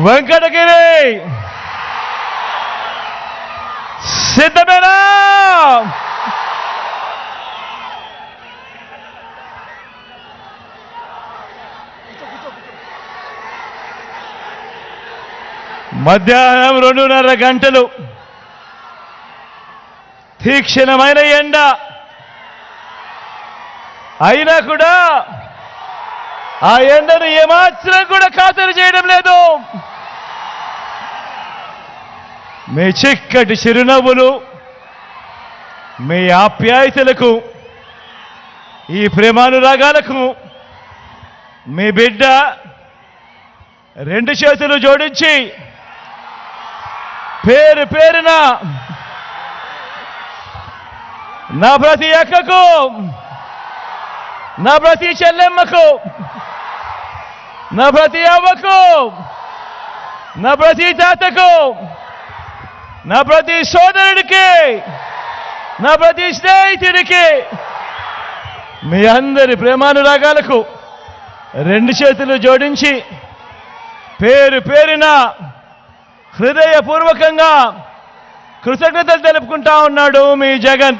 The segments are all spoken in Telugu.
వెంకటగిరి సిద్ధమేనా? మధ్యాహ్నం 2:30 గంటలు తీక్షణమైన ఎండ అయినా కూడా ఆ ఎండను ఏమాత్రం కూడా ఖాతరు చేయడం లేదు. మీ చిక్కటి చిరునవ్వులు, మీ ఆప్యాయతలకు, ఈ ప్రేమానురాగాలకు మీ బిడ్డ 2 చేతులు జోడించి పేరు పేరున నా ప్రతి అక్కకు, నా ప్రతి చెల్లెమ్మకు, నా ప్రతి అవ్వకు, నా ప్రతి తాతకు, నా ప్రతి సోదరుడికి, నా ప్రతి స్నేహితుడికి, మీ అందరి ప్రేమానురాగాలకు 2 చేతులు జోడించి పేరు పేరున హృదయపూర్వకంగా కృతజ్ఞతలు తెలుపుకుంటా ఉన్నాడు మీ జగన్.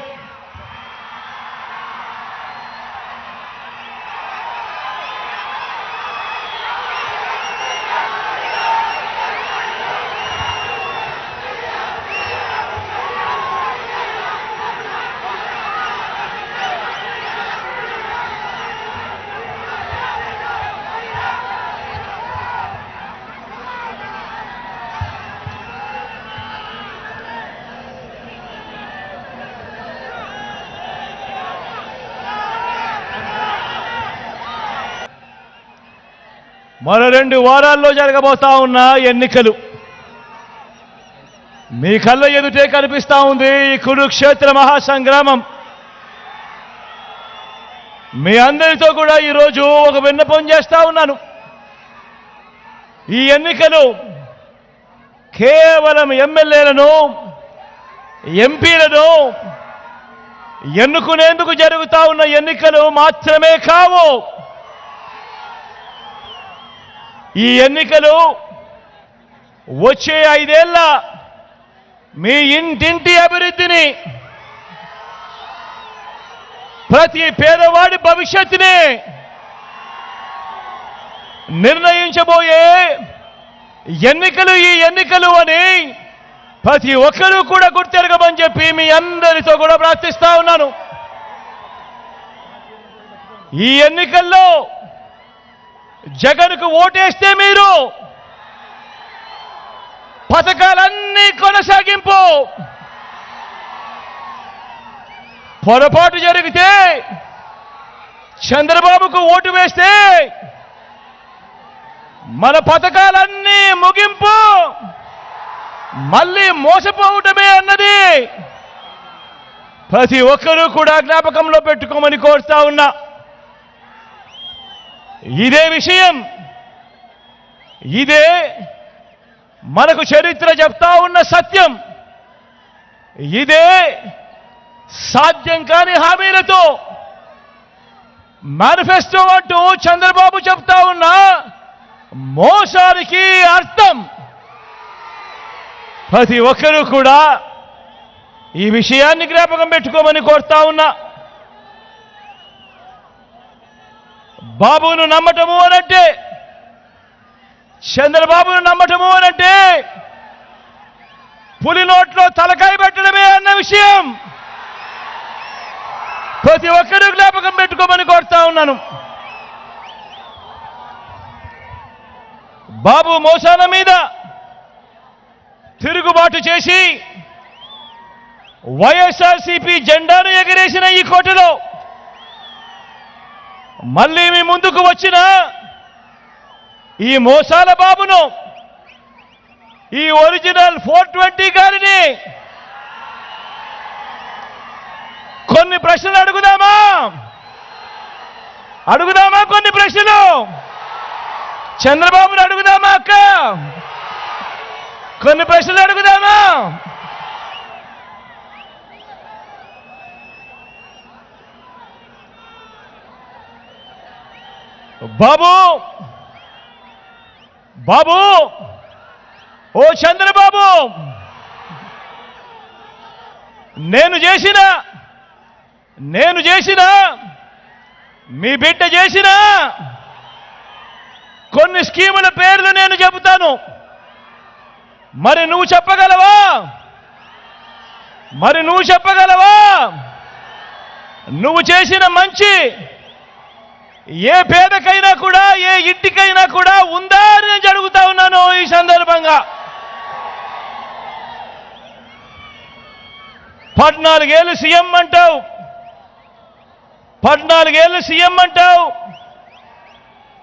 మరో 2 వారాల్లో జరగబోతా ఉన్న ఎన్నికలు మీ కళ్ళ ఎదుటే కనిపిస్తా ఉంది. ఈ కురుక్షేత్ర మహాసంగ్రామం. మీ అందరితో కూడా ఈరోజు ఒక విన్నపం చేస్తా ఉన్నాను. ఈ ఎన్నికలు కేవలం ఎమ్మెల్యేలను, ఎంపీలను ఎన్నుకునేందుకు జరుగుతా ఉన్న ఎన్నికలు మాత్రమే కావు. ఈ ఎన్నికలు వచ్చే 5 ఏళ్ల మీ ఇంటింటి అభివృద్ధిని, ప్రతి పేదవాడి భవిష్యత్తుని నిర్ణయించబోయే ఎన్నికలు ఈ ఎన్నికలు అని ప్రతి ఒక్కరూ కూడా గుర్తెరగమని చెప్పి మీ అందరితో కూడా ప్రార్థిస్తా ఉన్నాను. ఈ ఎన్నికల్లో జగన్కు ఓటేస్తే మీరు పథకాలన్నీ కొనసాగింపు, పొరపాటు జరిగితే చంద్రబాబుకు ఓటు వేస్తే మన పథకాలన్నీ ముగింపు, మళ్ళీ మోసపోవటమే అన్నది ప్రతి ఒక్కరూ కూడా జ్ఞాపకంలో పెట్టుకోమని కోరుతా ఉన్నా. ఇదే విషయం, ఇదే మనకు చరిత్ర చెప్తా ఉన్న సత్యం. ఇదే సాధ్యం కాని హామీలతో మేనిఫెస్టో అంటూ చంద్రబాబు చెప్తా ఉన్న మోసానికి అర్థం. ప్రతి ఒక్కరూ కూడా ఈ విషయాన్ని జ్ఞాపకం పెట్టుకోమని కోరుతా ఉన్నా. బాబును నమ్మటము అనంటే, చంద్రబాబును నమ్మటము అనంటే పులి నోట్లో తలకాయ పెట్టడమే అన్న విషయం ప్రతి ఒక్కరూ జ్ఞాపకం పెట్టుకోమని కోరుతా ఉన్నాను. బాబు మోసాల మీద తిరుగుబాటు చేసి వైఎస్ఆర్సీపీ జెండాను ఎగరేసిన ఈ కోటలో మళ్ళీ మీ ముందుకు వచ్చిన ఈ మోసాల బాబును, ఈ ఒరిజినల్ 420 గారిని కొన్ని ప్రశ్నలు అడుగుదామా? కొన్ని ప్రశ్నలు చంద్రబాబును అడుగుదామా? అక్క, కొన్ని ప్రశ్నలు అడుగుదామా? బాబు ఓ చంద్రబాబు, నేను చేసిన మీ బిడ్డ చేసిన కొన్ని స్కీముల పేర్లు నేను చెబుతాను. మరి నువ్వు చెప్పగలవా? నువ్వు చేసిన మంచి ఏ పేదకైనా కూడా, ఏ ఇంటికైనా కూడా ఉందా అని నేను అడుగుతా ఉన్నాను ఈ సందర్భంగా. 14 ఏళ్ళు సీఎం అంటావు, 14 ఏళ్ళు సీఎం అంటావు,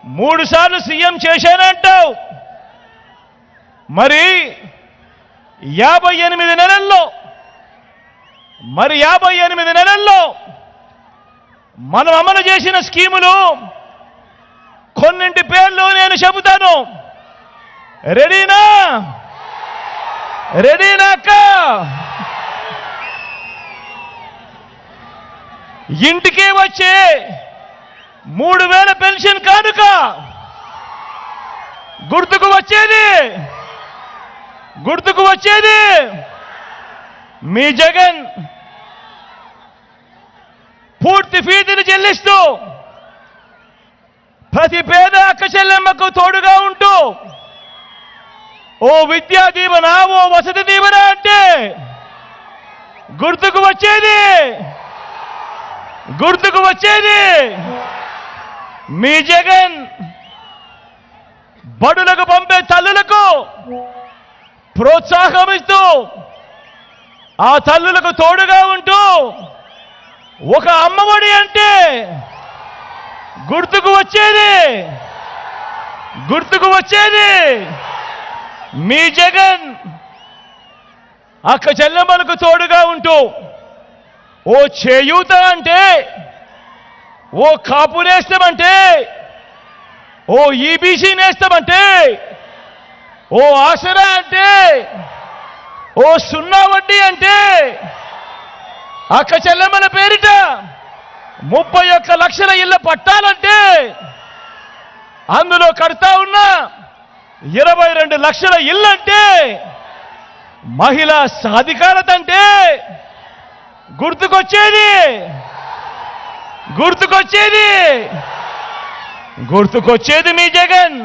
3 సార్లు సీఎం చేశానంటావు. మరి 58 నెలల్లో మనం అమలు చేసిన స్కీములు కొన్నింటి పేర్లు నేను చెబుతాను. రెడీనా అక్క? ఇంటికే వచ్చే 3000 పెన్షన్ కానుక గుర్తుకు వచ్చేది మీ జగన్ పూర్తి ఫీజులు చెల్లిస్తూ ప్రతి పేద అక్క చెల్లెమ్మకు తోడుగా ఉంటూ ఓ విద్యా దీవెన, ఓ వసతి దీవెన అంటే గుర్తుకు వచ్చేది మీ జగన్ బడులకు పంపే తల్లులకు ప్రోత్సాహం ఇస్తూ ఆ తల్లులకు తోడుగా ఉంటూ ఒక అమ్మఒడి అంటే గుర్తుకు వచ్చేది మీ జగన్ అక్క చెల్లెమ్మలకు తోడుగా ఉంటూ ఓ చేయూత అంటే, ఓ కాపు నేస్తామంటే, ఓ ఈబీసీ నేస్తామంటే, ఓ ఆసరా అంటే, ఓ 0 వడ్డీ అంటే, అక్క చెల్లెమ్మల పేరిట 31 లక్షల ఇళ్ల పట్టాలంటే, అందులో కడతా ఉన్న 22 లక్షల ఇల్లంటే, మహిళా సాధికారత అంటే గుర్తుకొచ్చేది మీ జగన్.